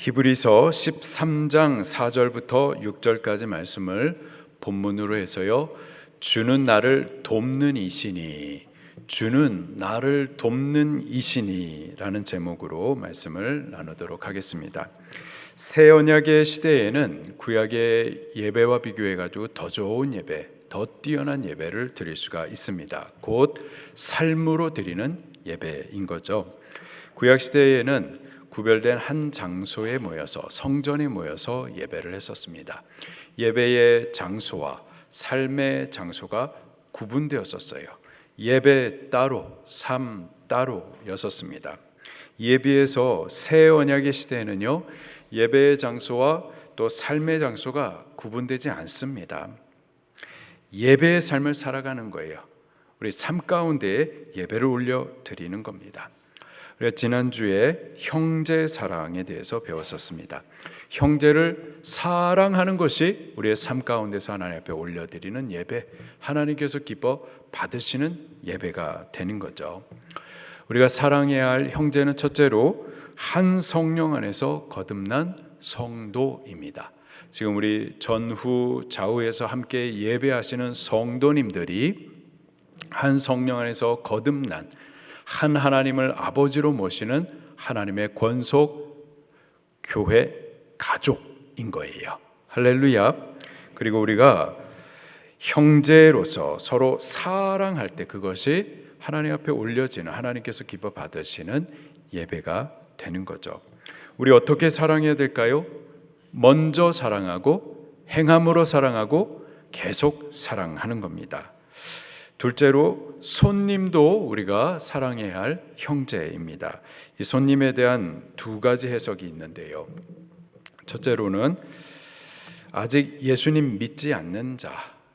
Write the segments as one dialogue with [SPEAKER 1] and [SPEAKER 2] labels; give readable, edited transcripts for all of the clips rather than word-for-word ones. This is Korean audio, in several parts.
[SPEAKER 1] 히브리서 13장 4절부터 6절까지 말씀을 본문으로 해서요, 주는 나를 돕는 이시니, 주는 나를 돕는 이시니 라는 제목으로 말씀을 나누도록 하겠습니다. 새 언약의 시대에는 구약의 예배와 비교해 가지고 더 좋은 예배, 더 뛰어난 예배를 드릴 수가 있습니다. 곧 삶으로 드리는 예배인 거죠. 구약 시대에는 구별된 한 장소에 모여서, 성전에 모여서 예배를 했었습니다. 예배의 장소와 삶의 장소가 구분되었었어요. 예배 따로, 삶 따로였었습니다. 이에 비해서 새 언약의 시대에는요, 예배의 장소와 또 삶의 장소가 구분되지 않습니다. 예배의 삶을 살아가는 거예요. 우리 삶 가운데에 예배를 올려드리는 겁니다. 지난주에 형제 사랑에 대해서 배웠었습니다. 형제를 사랑하는 것이 우리의 삶 가운데서 하나님 앞에 올려드리는 예배, 하나님께서 기뻐 받으시는 예배가 되는 거죠. 우리가 사랑해야 할 형제는 첫째로 한 성령 안에서 거듭난 성도입니다. 지금 우리 전후 좌우에서 함께 예배하시는 성도님들이 한 성령 안에서 거듭난 한 하나님을 아버지로 모시는 하나님의 권속 교회 가족인 거예요. 할렐루야. 그리고 우리가 형제로서 서로 사랑할 때 그것이 하나님 앞에 올려지는, 하나님께서 기뻐 받으시는 예배가 되는 거죠. 우리 어떻게 사랑해야 될까요? 먼저 사랑하고 행함으로 사랑하고 계속 사랑하는 겁니다. 둘째로 손님도 우리가 사랑해야 할 형제입니다. 이 손님에 대한 두 가지 해석이 있는데요. 첫째로는 아직 예수님 믿지 않는 자,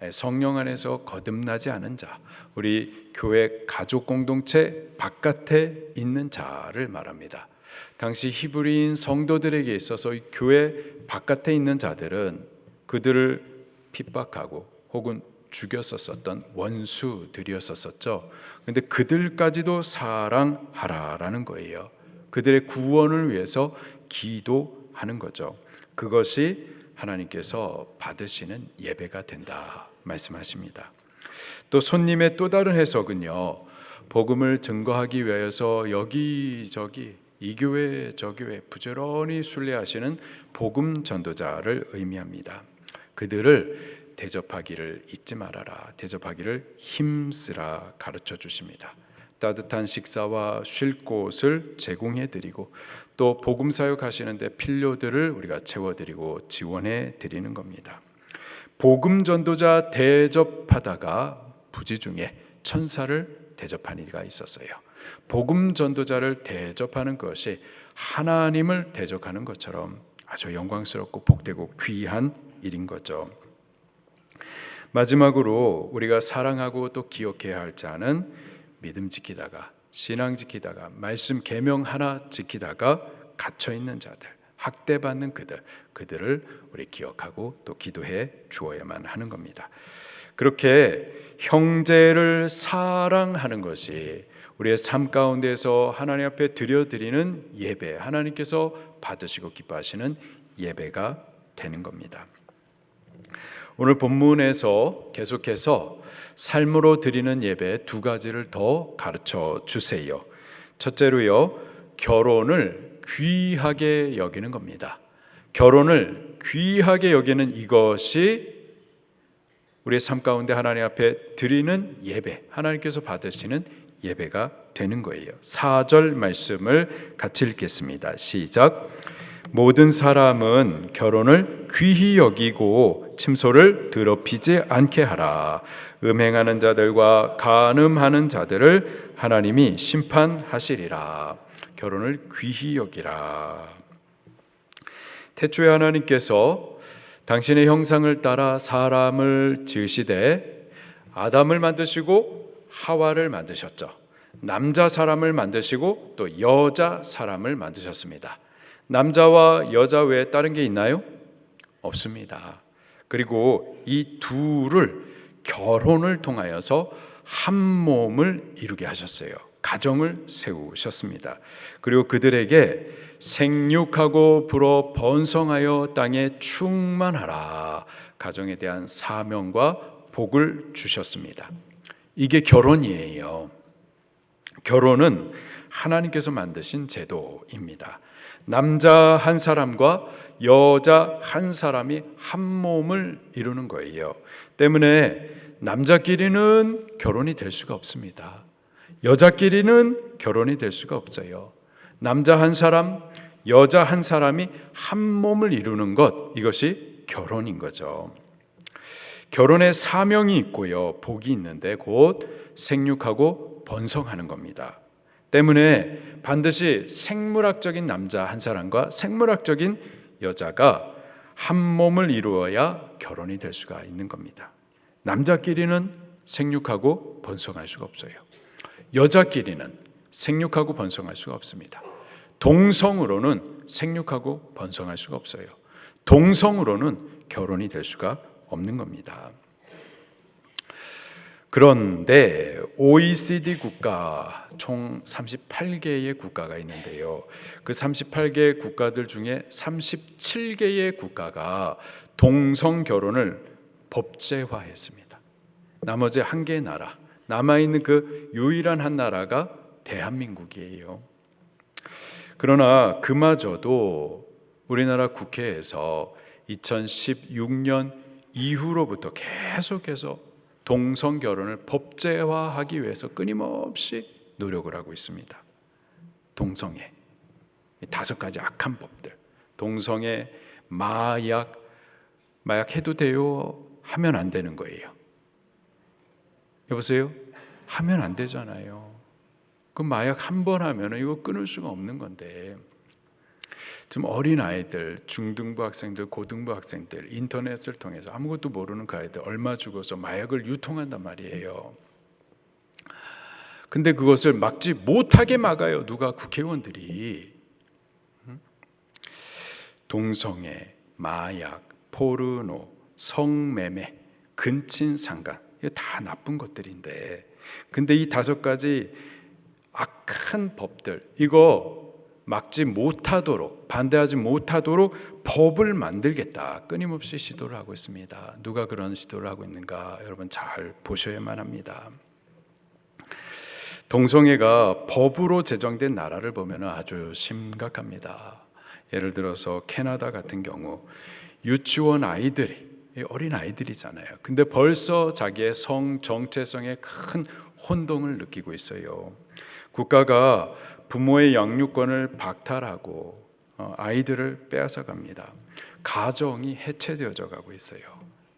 [SPEAKER 1] 성령 안에서 거듭나지 않은 자, 우리 교회 가족 공동체 바깥에 있는 자를 말합니다. 당시 히브리인 성도들에게 있어서 이 교회 바깥에 있는 자들은 그들을 핍박하고 혹은 죽였었던 원수들이었었죠. 그런데 그들까지도 사랑하라라는 거예요. 그들의 구원을 위해서 기도하는 거죠. 그것이 하나님께서 받으시는 예배가 된다 말씀하십니다. 또 손님의 또 다른 해석은요, 복음을 증거하기 위해서 여기저기 이 교회 저 교회 부지런히 순례하시는 복음 전도자를 의미합니다. 그들을 대접하기를 잊지 말아라, 대접하기를 힘쓰라 가르쳐 주십니다. 따뜻한 식사와 쉴 곳을 제공해 드리고 또 복음 사역하시는데 필요들을 우리가 채워드리고 지원해 드리는 겁니다. 복음 전도자 대접하다가 부지 중에 천사를 대접한 이가 있었어요. 복음 전도자를 대접하는 것이 하나님을 대접하는 것처럼 아주 영광스럽고 복되고 귀한 일인 거죠. 마지막으로 우리가 사랑하고 또 기억해야 할 자는 믿음 지키다가, 신앙 지키다가, 말씀 계명 하나 지키다가 갇혀있는 자들, 학대받는 그들을 우리 기억하고 또 기도해 주어야만 하는 겁니다. 그렇게 형제를 사랑하는 것이 우리의 삶 가운데서 하나님 앞에 드려드리는 예배, 하나님께서 받으시고 기뻐하시는 예배가 되는 겁니다. 오늘 본문에서 계속해서 삶으로 드리는 예배 두 가지를 더 가르쳐 주세요. 첫째로요, 결혼을 귀하게 여기는 겁니다. 결혼을 귀하게 여기는 이것이 우리의 삶 가운데 하나님 앞에 드리는 예배, 하나님께서 받으시는 예배가 되는 거예요. 4절 말씀을 같이 읽겠습니다. 시작. 모든 사람은 결혼을 귀히 여기고 침소를 더럽히지 않게 하라. 음행하는 자들과 간음하는 자들을 하나님이 심판하시리라. 결혼을 귀히 여기라. 태초에 하나님께서 당신의 형상을 따라 사람을 지으시되 아담을 만드시고 하와를 만드셨죠. 남자 사람을 만드시고 또 여자 사람을 만드셨습니다. 남자와 여자 외에 다른 게 있나요? 없습니다. 그리고 이 둘을 결혼을 통하여서 한 몸을 이루게 하셨어요. 가정을 세우셨습니다. 그리고 그들에게 생육하고 불어 번성하여 땅에 충만하라. 가정에 대한 사명과 복을 주셨습니다. 이게 결혼이에요. 결혼은 하나님께서 만드신 제도입니다. 남자 한 사람과 여자 한 사람이 한 몸을 이루는 거예요. 때문에 남자끼리는 결혼이 될 수가 없습니다. 여자끼리는 결혼이 될 수가 없어요. 남자 한 사람, 여자 한 사람이 한 몸을 이루는 것, 이것이 결혼인 거죠. 결혼에 사명이 있고요, 복이 있는데 곧 생육하고 번성하는 겁니다. 때문에 반드시 생물학적인 남자 한 사람과 생물학적인 여자가 한 몸을 이루어야 결혼이 될 수가 있는 겁니다. 남자끼리는 생육하고 번성할 수가 없어요. 여자끼리는 생육하고 번성할 수가 없습니다. 동성으로는 생육하고 번성할 수가 없어요. 동성으로는 결혼이 될 수가 없는 겁니다. 그런데 OECD 국가 총 38개의 국가가 있는데요. 그 38개 국가들 중에 37개의 국가가 동성 결혼을 법제화했습니다. 나머지 한 개의 나라, 남아있는 그 유일한 한 나라가 대한민국이에요. 그러나 그마저도 우리나라 국회에서 2016년 이후로부터 계속해서 동성 결혼을 법제화하기 위해서 끊임없이 노력을 하고 있습니다. 동성애 5가지 악한 법들, 동성애, 마약 해도 돼요? 하면 안 되는 거예요. 여보세요? 하면 안 되잖아요. 그 마약 한 번 하면 이거 끊을 수가 없는 건데, 지금 어린 아이들, 중등부 학생들, 고등부 학생들 인터넷을 통해서 아무것도 모르는 그 아이들 얼마 주고서 마약을 유통한단 말이에요. 근데 그것을 막지 못하게 막아요. 누가? 국회의원들이. 동성애, 마약, 포르노, 성매매, 근친상간, 이거 다 나쁜 것들인데, 근데 이 5가지 악한 법들, 이거 막지 못하도록, 반대하지 못하도록 법을 만들겠다 끊임없이 시도를 하고 있습니다. 누가 그런 시도를 하고 있는가 여러분 잘 보셔야만 합니다. 동성애가 법으로 제정된 나라를 보면 아주 심각합니다. 예를 들어서 캐나다 같은 경우 유치원 아이들이, 어린 아이들이잖아요. 근데 벌써 자기의 성 정체성에 큰 혼동을 느끼고 있어요. 국가가 부모의 양육권을 박탈하고 아이들을 빼앗아 갑니다. 가정이 해체되어져 가고 있어요.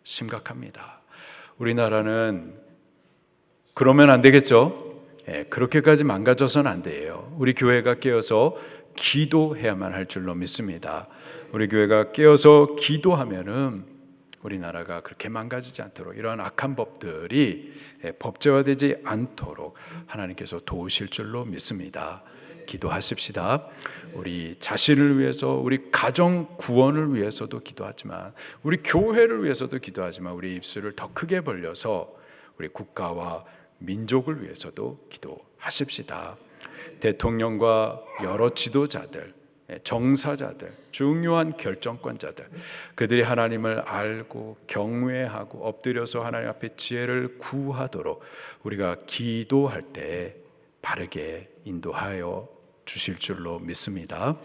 [SPEAKER 1] 심각합니다. 우리나라는 그러면 안 되겠죠? 그렇게까지 망가져서는 안 돼요. 우리 교회가 깨어서 기도해야만 할 줄로 믿습니다. 우리 교회가 깨어서 기도하면은 우리나라가 그렇게 망가지지 않도록, 이러한 악한 법들이 법제화되지 않도록 하나님께서 도우실 줄로 믿습니다. 기도하십시다. 우리 자신을 위해서, 우리 가정 구원을 위해서도 기도하지만, 우리 교회를 위해서도 기도하지만, 우리 입술을 더 크게 벌려서 우리 국가와 민족을 위해서도 기도하십시다. 대통령과 여러 지도자들, 정사자들, 중요한 결정권자들, 그들이 하나님을 알고 경외하고 엎드려서 하나님 앞에 지혜를 구하도록 우리가 기도할 때 바르게 인도하여 주실 줄로 믿습니다.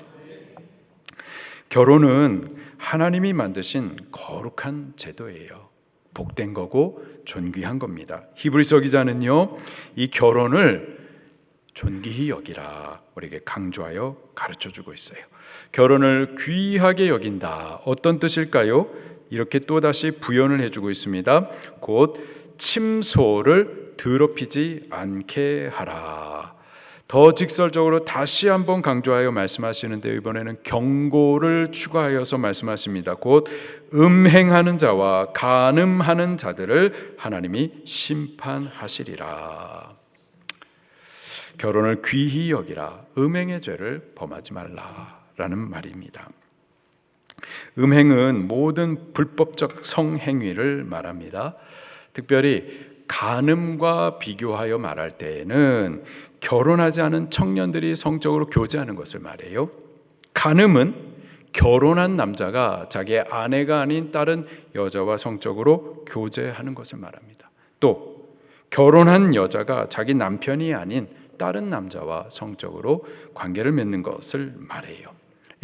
[SPEAKER 1] 결혼은 하나님이 만드신 거룩한 제도예요. 복된 거고 존귀한 겁니다. 히브리서 기자는요, 이 결혼을 존귀히 여기라 우리에게 강조하여 가르쳐주고 있어요. 결혼을 귀하게 여긴다. 어떤 뜻일까요? 이렇게 또다시 부연을 해주고 있습니다. 곧 침소를 더럽히지 않게 하라. 더 직설적으로 다시 한번 강조하여 말씀하시는데, 이번에는 경고를 추가하여서 말씀하십니다. 곧 음행하는 자와 간음하는 자들을 하나님이 심판하시리라. 결혼을 귀히 여기라. 음행의 죄를 범하지 말라라는 말입니다. 음행은 모든 불법적 성행위를 말합니다. 특별히 간음과 비교하여 말할 때에는 결혼하지 않은 청년들이 성적으로 교제하는 것을 말해요. 간음은 결혼한 남자가 자기의 아내가 아닌 다른 여자와 성적으로 교제하는 것을 말합니다. 또 결혼한 여자가 자기 남편이 아닌 다른 남자와 성적으로 관계를 맺는 것을 말해요.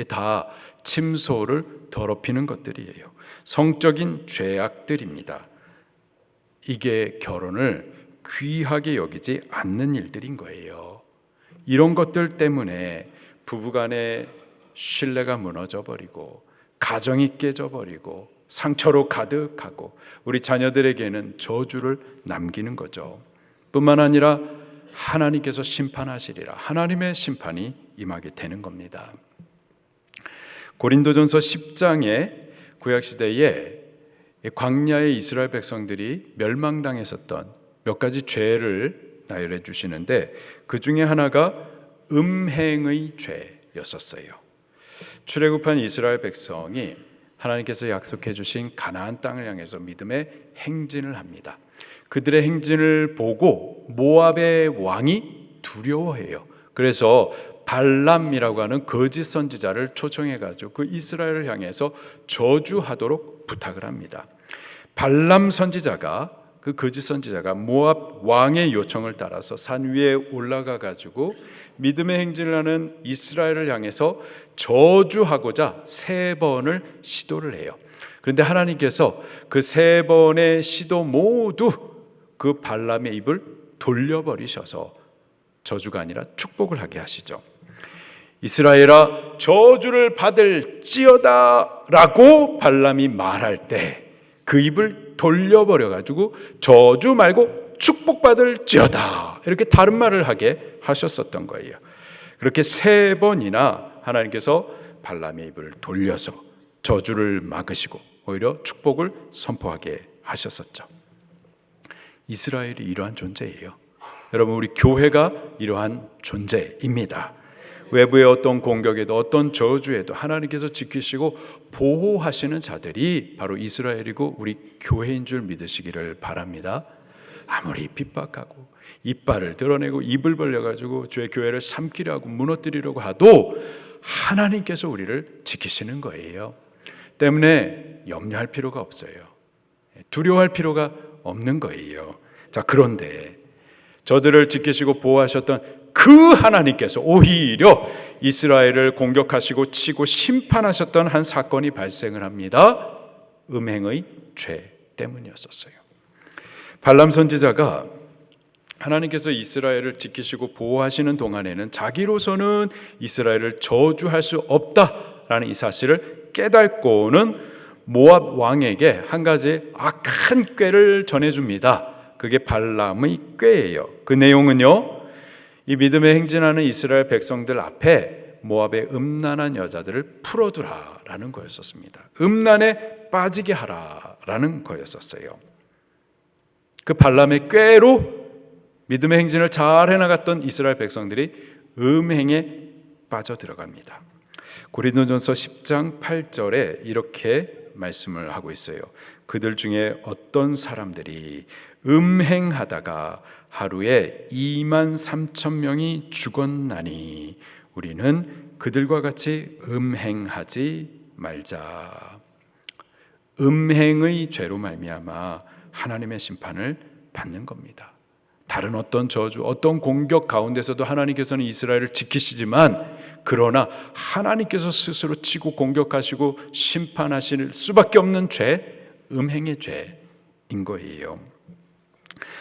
[SPEAKER 1] 다 침소를 더럽히는 것들이에요. 성적인 죄악들입니다. 이게 결혼을 귀하게 여기지 않는 일들인 거예요. 이런 것들 때문에 부부간의 신뢰가 무너져 버리고 가정이 깨져 버리고 상처로 가득하고 우리 자녀들에게는 저주를 남기는 거죠. 뿐만 아니라 하나님께서 심판하시리라, 하나님의 심판이 임하게 되는 겁니다. 고린도전서 10장에 구약시대에 광야의 이스라엘 백성들이 멸망당했었던 몇 가지 죄를 나열해 주시는데 그 중에 하나가 음행의 죄였었어요. 출애굽한 이스라엘 백성이 하나님께서 약속해 주신 가나안 땅을 향해서 믿음의 행진을 합니다. 그들의 행진을 보고 모압의 왕이 두려워해요. 그래서 발람이라고 하는 거짓 선지자를 초청해 가지고 그 이스라엘을 향해서 저주하도록 부탁을 합니다. 발람 선지자가, 그 거짓 선지자가 모압 왕의 요청을 따라서 산 위에 올라가 가지고 믿음의 행진을 하는 이스라엘을 향해서 저주하고자 3번을 시도를 해요. 그런데 하나님께서 그 3번의 시도 모두 그 발람의 입을 돌려버리셔서 저주가 아니라 축복을 하게 하시죠. 이스라엘아 저주를 받을지어다 라고 발람이 말할 때 그 입을 돌려버려가지고 저주 말고 축복받을지어다 이렇게 다른 말을 하게 하셨었던 거예요. 그렇게 3번이나 하나님께서 발람의 입을 돌려서 저주를 막으시고 오히려 축복을 선포하게 하셨었죠. 이스라엘이 이러한 존재예요. 여러분, 우리 교회가 이러한 존재입니다. 외부의 어떤 공격에도 어떤 저주에도 하나님께서 지키시고 보호하시는 자들이 바로 이스라엘이고 우리 교회인 줄 믿으시기를 바랍니다. 아무리 핍박하고 이빨을 드러내고 입을 벌려가지고 주의 교회를 삼키려 하고 무너뜨리려고 하도 하나님께서 우리를 지키시는 거예요. 때문에 염려할 필요가 없어요. 두려워할 필요가 없는 거예요. 자, 그런데 저들을 지키시고 보호하셨던 그 하나님께서 오히려 이스라엘을 공격하시고 치고 심판하셨던 한 사건이 발생을 합니다. 음행의 죄 때문이었었어요. 발람 선지자가 하나님께서 이스라엘을 지키시고 보호하시는 동안에는 자기로서는 이스라엘을 저주할 수 없다라는 이 사실을 깨닫고는 모압 왕에게 한 가지 악한 꾀를 전해줍니다. 그게 발람의 꾀예요. 그 내용은요, 이 믿음에 행진하는 이스라엘 백성들 앞에 모압의 음란한 여자들을 풀어두라라는 거였었습니다. 음란에 빠지게 하라라는 거였었어요. 그 발람의 꾀로 믿음의 행진을 잘 해나갔던 이스라엘 백성들이 음행에 빠져들어갑니다. 고린도전서 10장 8절에 이렇게 말씀을 하고 있어요. 그들 중에 어떤 사람들이 음행하다가 하루에 23,000명이 죽었나니 우리는 그들과 같이 음행하지 말자. 음행의 죄로 말미암아 하나님의 심판을 받는 겁니다. 다른 어떤 저주, 어떤 공격 가운데서도 하나님께서는 이스라엘을 지키시지만 그러나 하나님께서 스스로 치고 공격하시고 심판하실 수밖에 없는 죄, 음행의 죄인 거예요.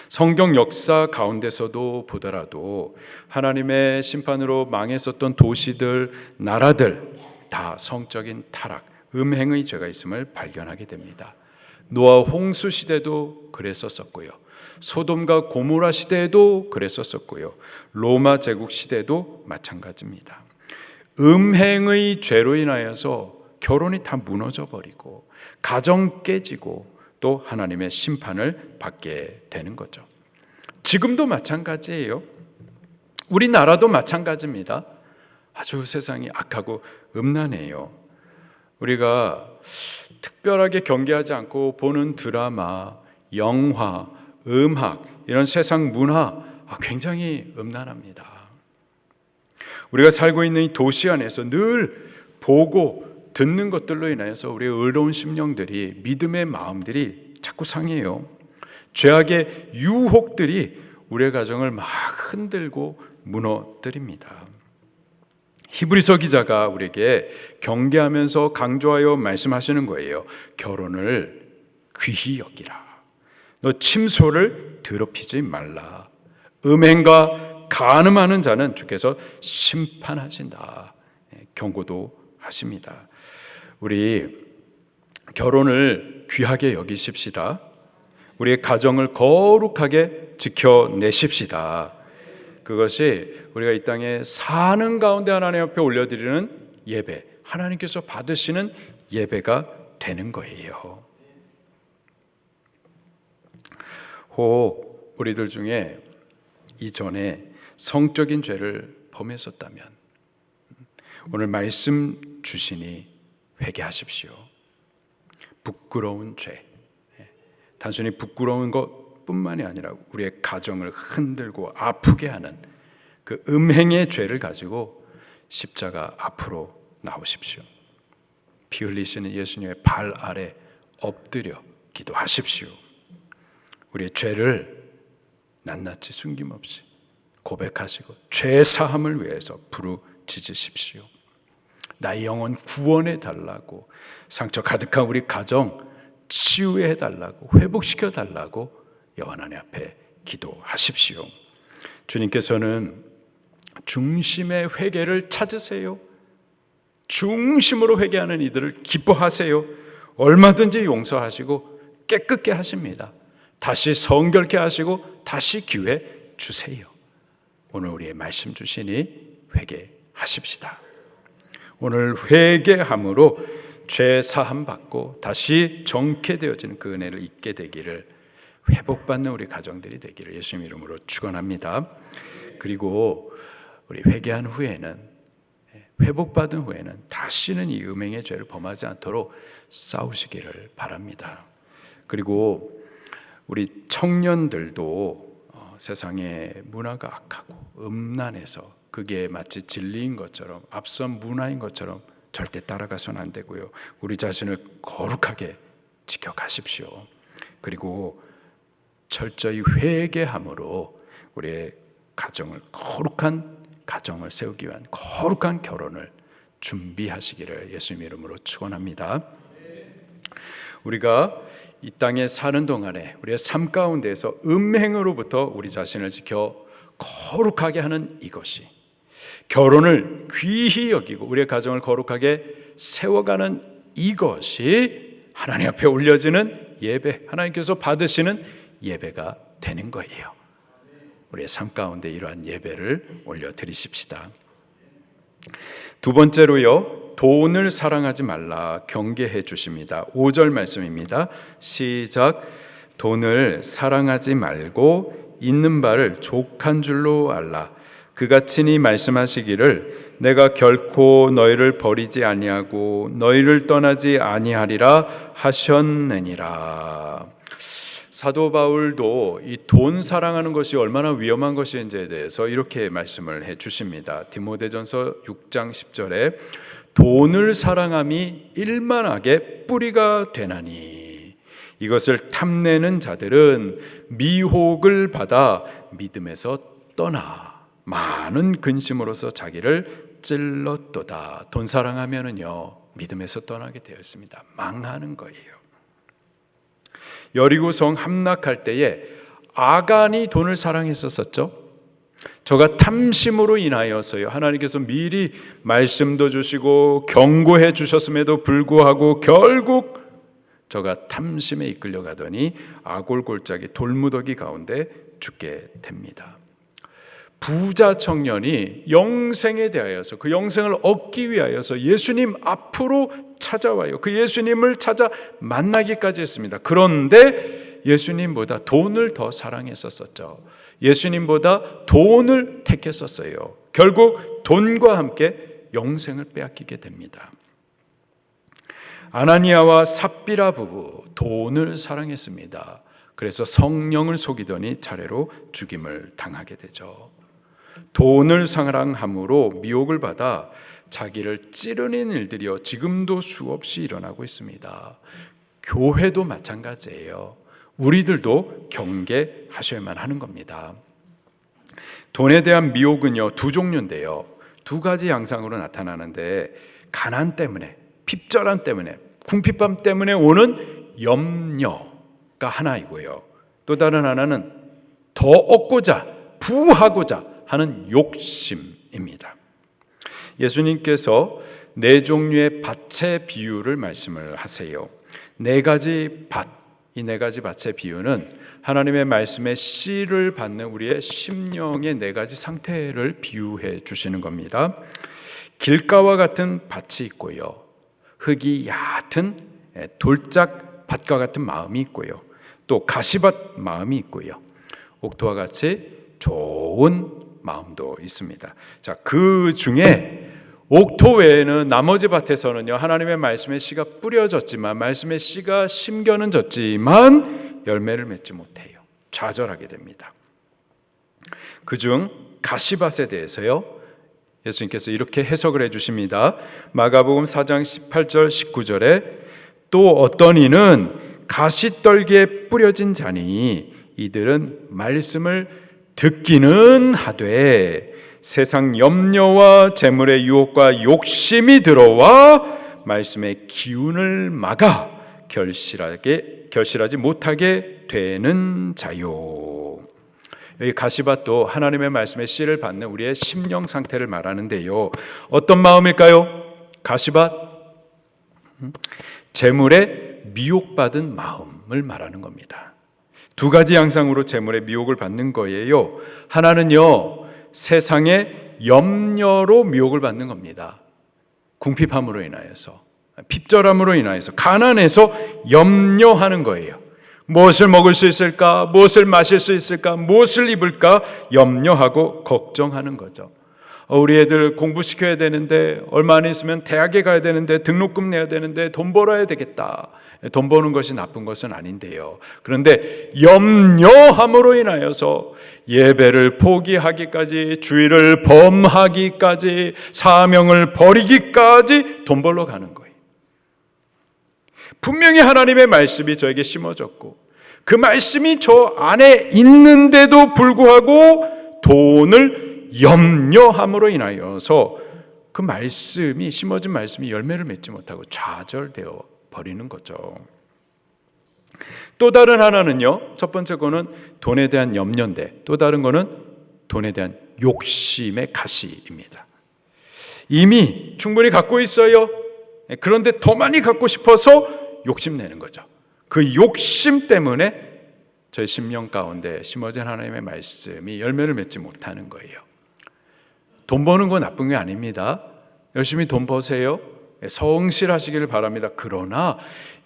[SPEAKER 1] 성경 역사 가운데서도 보더라도 하나님의 심판으로 망했었던 도시들, 나라들 다 성적인 타락, 음행의 죄가 있음을 발견하게 됩니다. 노아 홍수 시대도 그랬었고요. 소돔과 고모라 시대에도 그랬었고요. 로마 제국 시대도 마찬가지입니다. 음행의 죄로 인하여서 결혼이 다 무너져 버리고 가정 깨지고 또 하나님의 심판을 받게 되는 거죠. 지금도 마찬가지예요. 우리나라도 마찬가지입니다. 아주 세상이 악하고 음란해요. 우리가 특별하게 경계하지 않고 보는 드라마, 영화, 음악, 이런 세상 문화 굉장히 음란합니다. 우리가 살고 있는 이 도시 안에서 늘 보고 듣는 것들로 인하여서 우리의 의로운 심령들이, 믿음의 마음들이 자꾸 상해요. 죄악의 유혹들이 우리의 가정을 막 흔들고 무너뜨립니다. 히브리서 기자가 우리에게 경계하면서 강조하여 말씀하시는 거예요. 결혼을 귀히 여기라. 너 침소를 더럽히지 말라. 음행과 간음하는 자는 주께서 심판하신다. 경고도 하십니다. 우리 결혼을 귀하게 여기십시다. 우리의 가정을 거룩하게 지켜내십시다. 그것이 우리가 이 땅에 사는 가운데 하나님 앞에 올려드리는 예배, 하나님께서 받으시는 예배가 되는 거예요. 혹 우리들 중에 이전에 성적인 죄를 범했었다면 오늘 말씀 주시니 회개하십시오. 부끄러운 죄, 단순히 부끄러운 것뿐만이 아니라 우리의 가정을 흔들고 아프게 하는 그 음행의 죄를 가지고 십자가 앞으로 나오십시오. 피 흘리시는 예수님의 발 아래 엎드려 기도하십시오. 우리의 죄를 낱낱이 숨김없이 고백하시고 죄 사함을 위해서 부르짖으십시오. 나의 영혼 구원해 달라고, 상처 가득한 우리 가정 치유해 달라고, 회복시켜 달라고 여호와 하나님 앞에 기도하십시오. 주님께서는 중심의 회개를 찾으세요. 중심으로 회개하는 이들을 기뻐하세요. 얼마든지 용서하시고 깨끗게 하십니다. 다시 성결케 하시고 다시 기회 주세요. 오늘 우리의 말씀 주시니 회개하십시다. 오늘 회개함으로 죄 사함 받고 다시 정케되어지는 그 은혜를 잊게 되기를, 회복받는 우리 가정들이 되기를 예수님 이름으로 축원합니다. 그리고 우리 회개한 후에는, 회복받은 후에는 다시는 이 음행의 죄를 범하지 않도록 싸우시기를 바랍니다. 그리고 우리 청년들도 세상의 문화가 악하고 음란해서 그게 마치 진리인 것처럼, 앞선 문화인 것처럼 절대 따라가서는 안 되고요. 우리 자신을 거룩하게 지켜가십시오. 그리고 철저히 회개함으로 우리의 가정을, 거룩한 가정을 세우기 위한 거룩한 결혼을 준비하시기를 예수님 이름으로 축원합니다. 우리가 이 땅에 사는 동안에 우리의 삶 가운데에서 음행으로부터 우리 자신을 지켜 거룩하게 하는 이것이, 결혼을 귀히 여기고 우리의 가정을 거룩하게 세워가는 이것이 하나님 앞에 올려지는 예배, 하나님께서 받으시는 예배가 되는 거예요. 우리의 삶 가운데 이러한 예배를 올려드리십시다. 두 번째로요, 돈을 사랑하지 말라 경계해 주십니다. 5절 말씀입니다. 시작. 돈을 사랑하지 말고 있는 바를 족한 줄로 알라. 그가 친히 말씀하시기를 내가 결코 너희를 버리지 아니하고 너희를 떠나지 아니하리라 하셨느니라. 사도 바울도 이 돈 사랑하는 것이 얼마나 위험한 것인지에 대해서 이렇게 말씀을 해 주십니다. 디모데전서 6장 10절에 돈을 사랑함이 일만하게 뿌리가 되나니 이것을 탐내는 자들은 미혹을 받아 믿음에서 떠나 많은 근심으로서 자기를 찔렀도다. 돈 사랑하면은요 믿음에서 떠나게 되어 있습니다. 망하는 거예요. 여리고성 함락할 때에 아간이 돈을 사랑했었죠. 저가 탐심으로 인하여서요 하나님께서 미리 말씀도 주시고 경고해 주셨음에도 불구하고 결국 저가 탐심에 이끌려 가더니 아골골짜기 돌무더기 가운데 죽게 됩니다. 부자 청년이 영생에 대하여서, 그 영생을 얻기 위하여서 예수님 앞으로 찾아와요. 그 예수님을 찾아 만나기까지 했습니다. 그런데 예수님보다 돈을 더 사랑했었죠. 예수님보다 돈을 택했었어요. 결국 돈과 함께 영생을 빼앗기게 됩니다. 아나니아와 삽비라 부부, 돈을 사랑했습니다. 그래서 성령을 속이더니 차례로 죽임을 당하게 되죠. 돈을 사랑함으로 미혹을 받아 자기를 찌르는 일들이요 지금도 수없이 일어나고 있습니다. 교회도 마찬가지예요. 우리들도 경계하셔야만 하는 겁니다. 돈에 대한 미혹은요 두 종류인데요, 두 가지 양상으로 나타나는데, 가난 때문에, 핍절함 때문에, 궁핍함 때문에 오는 염려가 하나이고요, 또 다른 하나는 더 얻고자, 부하고자 하는 욕심입니다. 예수님께서 네 종류의 밭의 비유를 말씀을 하세요. 네 가지 밭, 이 네 가지 밭의 비유는 하나님의 말씀에 씨를 받는 우리의 심령의 네 가지 상태를 비유해 주시는 겁니다. 길가와 같은 밭이 있고요, 흙이 얕은 돌짝 밭과 같은 마음이 있고요, 또 가시밭 마음이 있고요, 옥토와 같이 좋은 마음도 있습니다. 자, 그 중에 옥토 외에는 나머지 밭에서는요 하나님의 말씀의 씨가 뿌려졌지만, 말씀의 씨가 심겨는 졌지만 열매를 맺지 못해요. 좌절하게 됩니다. 그중 가시밭에 대해서요 예수님께서 이렇게 해석을 해주십니다. 마가복음 4장 18절 19절에 또 어떤 이는 가시떨기에 뿌려진 자니 이들은 말씀을 듣기는 하되 세상 염려와 재물의 유혹과 욕심이 들어와 말씀의 기운을 막아 결실하지 못하게 되는 자요. 여기 가시밭도 하나님의 말씀의 씨를 받는 우리의 심령 상태를 말하는데요, 어떤 마음일까요? 가시밭, 재물에 미혹받은 마음을 말하는 겁니다. 두 가지 양상으로 재물의 미혹을 받는 거예요. 하나는요 세상의 염려로 미혹을 받는 겁니다. 궁핍함으로 인하여서, 핍절함으로 인하여서, 가난해서 염려하는 거예요. 무엇을 먹을 수 있을까? 무엇을 마실 수 있을까? 무엇을 입을까? 염려하고 걱정하는 거죠. 우리 애들 공부시켜야 되는데, 얼마 안 있으면 대학에 가야 되는데, 등록금 내야 되는데, 돈 벌어야 되겠다. 돈 버는 것이 나쁜 것은 아닌데요, 그런데 염려함으로 인하여서 예배를 포기하기까지, 주의를 범하기까지, 사명을 버리기까지 돈 벌러 가는 거예요. 분명히 하나님의 말씀이 저에게 심어졌고 그 말씀이 저 안에 있는데도 불구하고 돈을 염려함으로 인하여서 그 말씀이, 심어진 말씀이 열매를 맺지 못하고 좌절되어 버리는 거죠. 또 다른 하나는요, 첫 번째 거는 돈에 대한 염려인데, 또 다른 거는 돈에 대한 욕심의 가시입니다. 이미 충분히 갖고 있어요. 그런데 더 많이 갖고 싶어서 욕심내는 거죠. 그 욕심 때문에 저희 심령 가운데 심어진 하나님의 말씀이 열매를 맺지 못하는 거예요. 돈 버는 건 나쁜 게 아닙니다. 열심히 돈 버세요. 성실하시기를 바랍니다. 그러나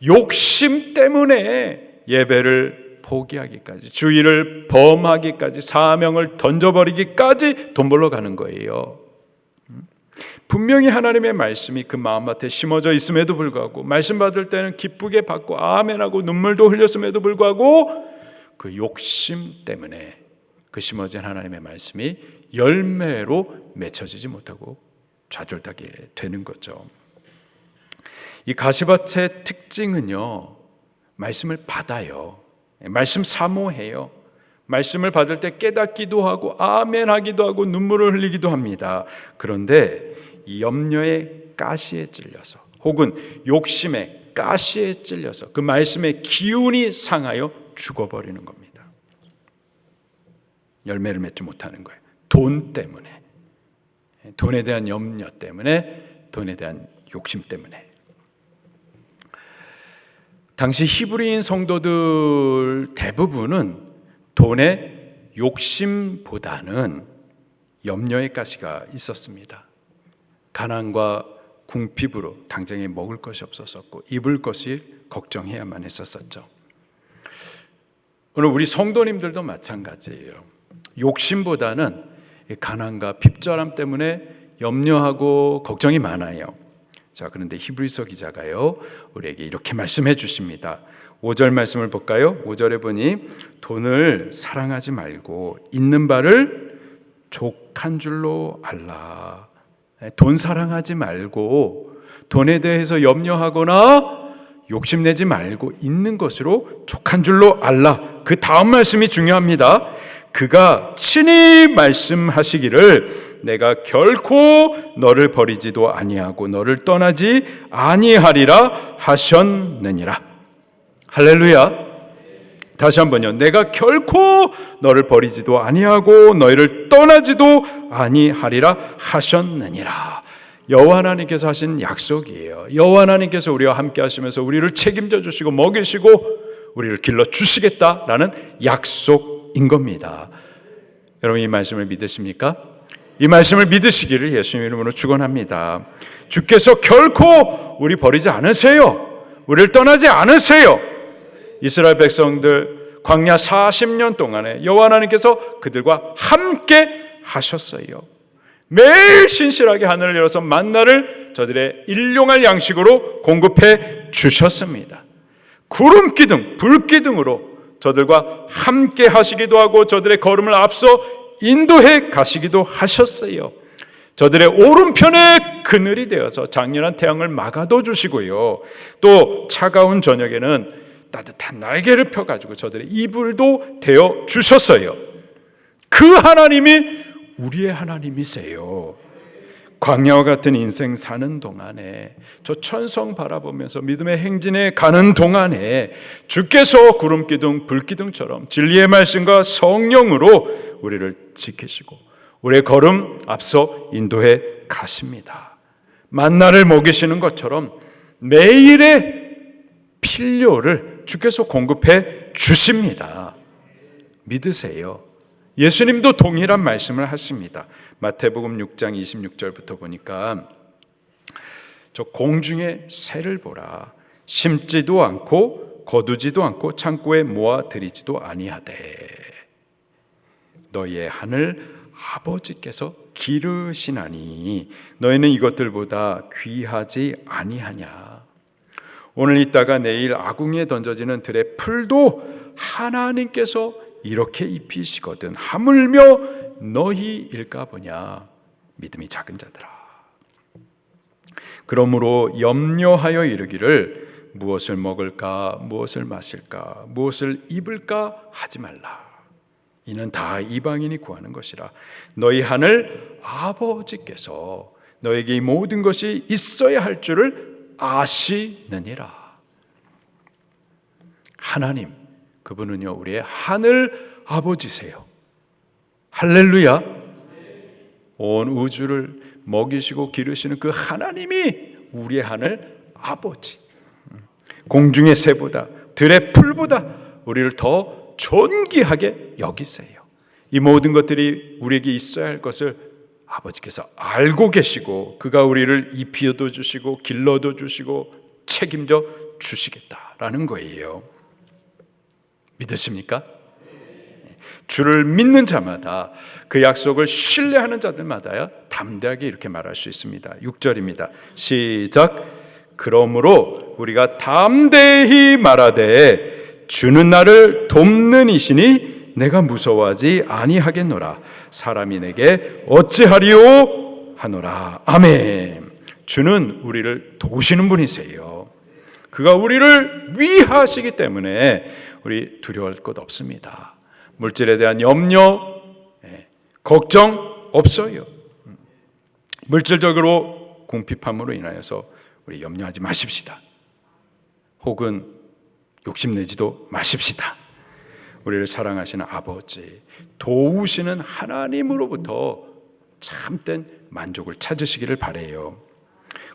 [SPEAKER 1] 욕심 때문에 예배를 포기하기까지, 주의를 범하기까지, 사명을 던져버리기까지 돈 벌러 가는 거예요. 분명히 하나님의 말씀이 그 마음밭에 심어져 있음에도 불구하고, 말씀 받을 때는 기쁘게 받고 아멘하고 눈물도 흘렸음에도 불구하고 그 욕심 때문에 그 심어진 하나님의 말씀이 열매로 맺혀지지 못하고 좌절하게 되는 거죠. 이 가시밭의 특징은요, 말씀을 받아요. 말씀 사모해요. 말씀을 받을 때 깨닫기도 하고 아멘하기도 하고 눈물을 흘리기도 합니다. 그런데 이 염려의 가시에 찔려서, 혹은 욕심의 가시에 찔려서 그 말씀의 기운이 상하여 죽어버리는 겁니다. 열매를 맺지 못하는 거예요. 돈 때문에, 돈에 대한 염려 때문에, 돈에 대한 욕심 때문에. 당시 히브리인 성도들 대부분은 돈의 욕심보다는 염려의 가시가 있었습니다. 가난과 궁핍으로 당장에 먹을 것이 없었었고 입을 것이 걱정해야만 했었었죠. 오늘 우리 성도님들도 마찬가지예요. 욕심보다는 가난과 핍절함 때문에 염려하고 걱정이 많아요. 자, 그런데 히브리서 기자가요, 우리에게 이렇게 말씀해 주십니다. 5절 말씀을 볼까요? 5절에 보니 돈을 사랑하지 말고 있는 바를 족한 줄로 알라. 돈 사랑하지 말고 돈에 대해서 염려하거나 욕심내지 말고 있는 것으로 족한 줄로 알라. 그 다음 말씀이 중요합니다. 그가 친히 말씀하시기를 내가 결코 너를 버리지도 아니하고 너를 떠나지 아니하리라 하셨느니라. 할렐루야. 다시 한번요. 내가 결코 너를 버리지도 아니하고 너희를 떠나지도 아니하리라 하셨느니라. 여호와 하나님께서 하신 약속이에요. 여호와 하나님께서 우리와 함께 하시면서 우리를 책임져 주시고 먹이시고 우리를 길러 주시겠다라는 약속인 겁니다. 여러분 이 말씀을 믿으십니까? 이 말씀을 믿으시기를 예수님 이름으로 축원합니다. 주께서 결코 우리 버리지 않으세요. 우리를 떠나지 않으세요. 이스라엘 백성들 광야 40년 동안에 여호와 하나님께서 그들과 함께 하셨어요. 매일 신실하게 하늘을 열어서 만나를 저들의 일용할 양식으로 공급해 주셨습니다. 구름 기둥, 불 기둥으로 저들과 함께 하시기도 하고 저들의 걸음을 앞서 인도해 가시기도 하셨어요. 저들의 오른편에 그늘이 되어서 장렬한 태양을 막아도 주시고요. 또 차가운 저녁에는 따뜻한 날개를 펴가지고 저들의 이불도 되어 주셨어요. 그 하나님이 우리의 하나님이세요. 광야와 같은 인생 사는 동안에 저 천성 바라보면서 믿음의 행진에 가는 동안에 주께서 구름기둥 불기둥처럼 진리의 말씀과 성령으로 우리를 지키시고 우리의 걸음 앞서 인도해 가십니다. 만나를 먹이시는 것처럼 매일의 필요를 주께서 공급해 주십니다. 믿으세요. 예수님도 동일한 말씀을 하십니다. 마태복음 6장 26절부터 보니까 저 공중의 새를 보라. 심지도 않고 거두지도 않고 창고에 모아들이지도 아니하되 너희의 하늘 아버지께서 기르시나니 너희는 이것들보다 귀하지 아니하냐. 오늘 있다가 내일 아궁이에 던져지는 들의 풀도 하나님께서 이렇게 입히시거든 하물며 너희일까 보냐. 믿음이 작은 자들아. 그러므로 염려하여 이르기를 무엇을 먹을까 무엇을 마실까 무엇을 입을까 하지 말라. 이는 다 이방인이 구하는 것이라. 너희 하늘 아버지께서 너에게 이 모든 것이 있어야 할 줄을 아시느니라. 하나님, 그분은요 우리의 하늘 아버지세요. 할렐루야. 온 우주를 먹이시고 기르시는 그 하나님이 우리의 하늘 아버지. 공중의 새보다 들의 풀보다 우리를 더 존귀하게 여기세요. 이 모든 것들이 우리에게 있어야 할 것을 아버지께서 알고 계시고 그가 우리를 입히어도 주시고 길러도 주시고 책임져 주시겠다라는 거예요. 믿으십니까? 주를 믿는 자마다 그 약속을 신뢰하는 자들마다야 담대하게 이렇게 말할 수 있습니다. 6절입니다. 시작. 그러므로 우리가 담대히 말하되 주는 나를 돕는 이시니 내가 무서워하지 아니하겠노라. 사람이 내게 어찌하리요 하노라. 아멘. 주는 우리를 도우시는 분이세요. 그가 우리를 위하시기 때문에 우리 두려워할 것 없습니다. 물질에 대한 염려, 걱정 없어요. 물질적으로 궁핍함으로 인하여서 우리 염려하지 마십시다. 혹은 욕심내지도 마십시다. 우리를 사랑하시는 아버지, 도우시는 하나님으로부터 참된 만족을 찾으시기를 바라요.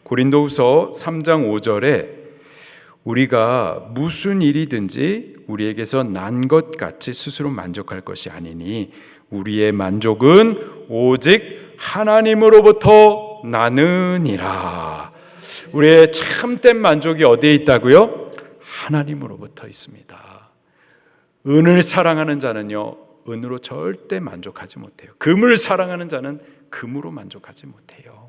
[SPEAKER 1] 고린도후서 3장 5절에 우리가 무슨 일이든지 우리에게서 난 것 같이 스스로 만족할 것이 아니니 우리의 만족은 오직 하나님으로부터 나느니라. 우리의 참된 만족이 어디에 있다고요? 하나님으로부터 있습니다. 은을 사랑하는 자는요, 은으로 절대 만족하지 못해요. 금을 사랑하는 자는 금으로 만족하지 못해요.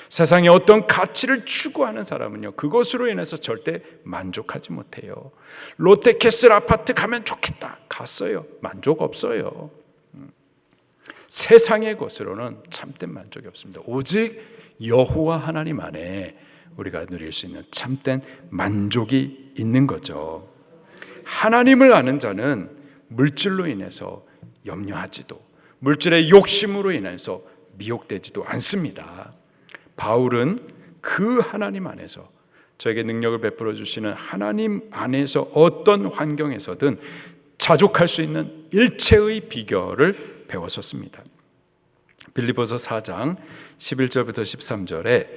[SPEAKER 1] 세상에 어떤 가치를 추구하는 사람은요, 그것으로 인해서 절대 만족하지 못해요. 롯데캐슬 아파트 가면 좋겠다. 갔어요. 만족 없어요. 세상의 것으로는 참된 만족이 없습니다. 오직 여호와 하나님 안에 우리가 누릴 수 있는 참된 만족이 있는 거죠. 하나님을 아는 자는 물질로 인해서 염려하지도, 물질의 욕심으로 인해서 미혹되지도 않습니다. 바울은 그 하나님 안에서, 저에게 능력을 베풀어 주시는 하나님 안에서 어떤 환경에서든 자족할 수 있는 일체의 비결을 배웠었습니다. 빌립보서 4장 11절부터 13절에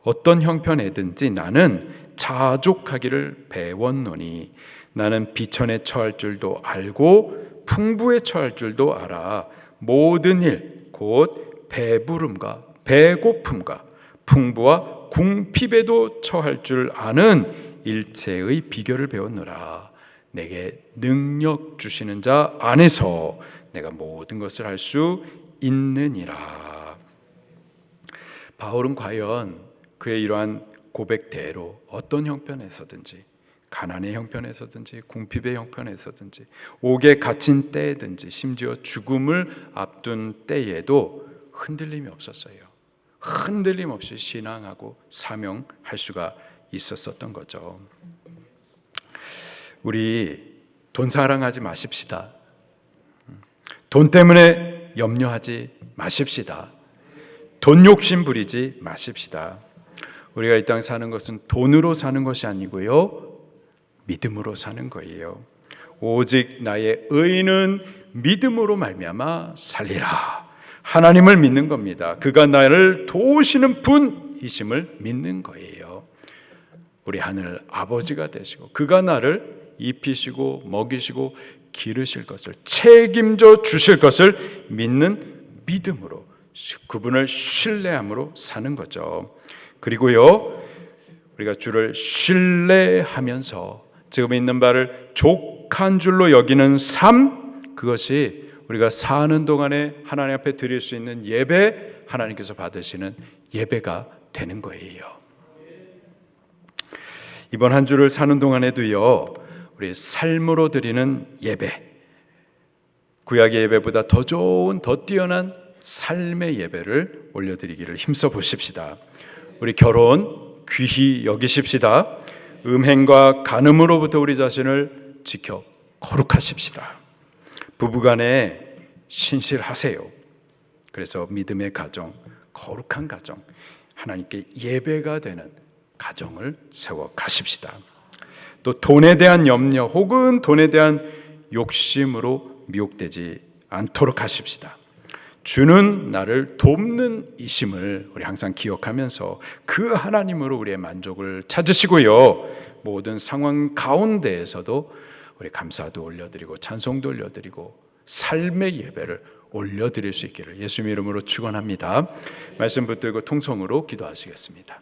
[SPEAKER 1] 어떤 형편에든지 나는 자족하기를 배웠노니 나는 비천에 처할 줄도 알고 풍부에 처할 줄도 알아. 모든 일 곧 배부름과 배고픔과 풍부와 궁핍에도 처할 줄 아는 일체의 비결을 배웠노라. 내게 능력 주시는 자 안에서 내가 모든 것을 할 수 있느니라. 바울은 과연 그의 이러한 고백대로 어떤 형편에서든지, 가난의 형편에서든지 궁핍의 형편에서든지 옥에 갇힌 때든지 심지어 죽음을 앞둔 때에도 흔들림이 없었어요. 흔들림 없이 신앙하고 사명할 수가 있었던 거죠. 우리 돈 사랑하지 마십시다. 돈 때문에 염려하지 마십시다. 돈 욕심 부리지 마십시다. 우리가 이 땅 사는 것은 돈으로 사는 것이 아니고요, 믿음으로 사는 거예요. 오직 나의 의는 믿음으로 말미암아 살리라. 하나님을 믿는 겁니다. 그가 나를 도우시는 분이심을 믿는 거예요. 우리 하늘 아버지가 되시고 그가 나를 입히시고 먹이시고 기르실 것을, 책임져 주실 것을 믿는 믿음으로, 그분을 신뢰함으로 사는 거죠. 그리고요, 우리가 주를 신뢰하면서 지금 있는 바를 족한 줄로 여기는 삶, 그것이 우리가 사는 동안에 하나님 앞에 드릴 수 있는 예배, 하나님께서 받으시는 예배가 되는 거예요. 이번 한 주를 사는 동안에도요, 우리 삶으로 드리는 예배, 구약의 예배보다 더 좋은, 더 뛰어난 삶의 예배를 올려드리기를 힘써 보십시다. 우리 결혼 귀히 여기십시다. 음행과 간음으로부터 우리 자신을 지켜 거룩하십시다. 부부간에 신실하세요. 그래서 믿음의 가정, 거룩한 가정, 하나님께 예배가 되는 가정을 세워 가십시다. 또 돈에 대한 염려 혹은 돈에 대한 욕심으로 미혹되지 않도록 하십시다. 주는 나를 돕는 이심을 우리 항상 기억하면서 그 하나님으로 우리의 만족을 찾으시고요, 모든 상황 가운데에서도 우리 감사도 올려드리고 찬송도 올려드리고 삶의 예배를 올려드릴 수 있기를 예수님 이름으로 축원합니다. 말씀 붙들고 통성으로 기도하시겠습니다.